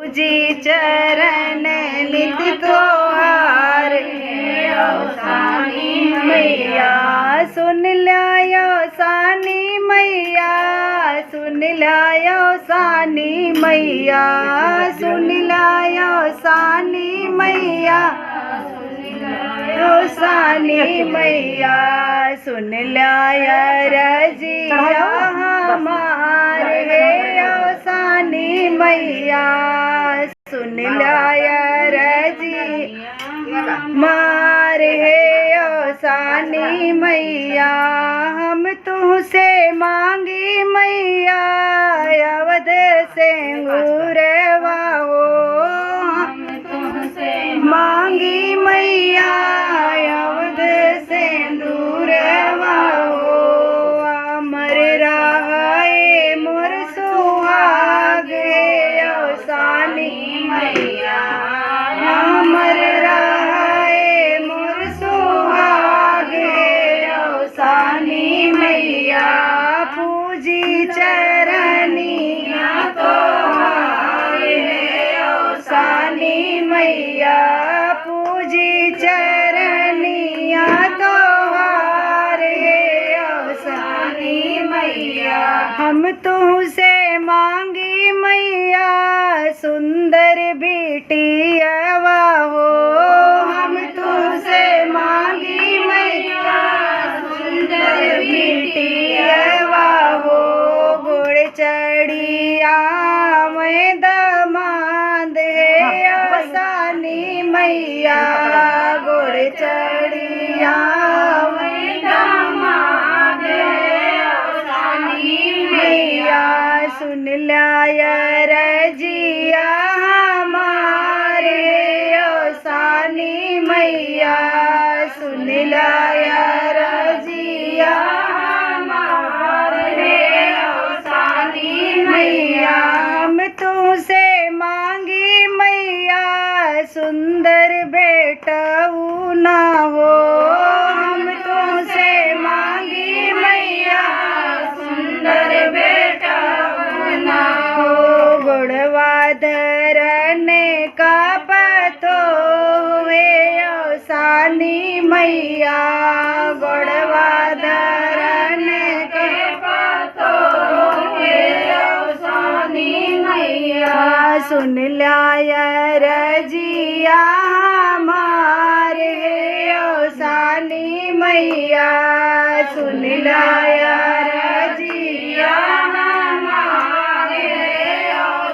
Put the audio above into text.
जी चरण नित तोहार सानी मैया सुन लायो सानी मैया सुन लायो सानी मैया सुन लायो सानी मैया सानी मैया सुन लाया रजिया हमार है सानी मैया सुन लाया रजी मार है सानी मैया हम तुझसे मांगी मैया अवध से गुरवा हो हम तुझसे मांगी मैया अवध से दूरवा हो अमर रहे मोर सुहाग सानी मैया अमर रहे मोर सुहाग सानी मैया पूजी चरनिया तो सानी मैया पूजी चरनिया तो सानी मैया हम तुझसे मांगी मैया सुंदर बेटियावा हो हम तुझसे मांगी मैया सुंदर बेटियावा हो गुड़ चढ़िया मैं दमाद है सानी मैया गुड़ चढ़िया मैं दमाद है सानी मैया सुन लाया रजिया हमारे सानी मैया सुन लाया रजिया हमारे सानी मैया हम तुझसे मांगी मैया सुंदर बेटा ना हो हम तुझसे मांगी मैया सुंदर बेटा ना हो गुड़वा धरने का पतो हुए सानी मैया गुड़वा धरने के पतो हुए सानी मैया सुन लाया रजिया हमारे सानी मैया सुन लाया रजिया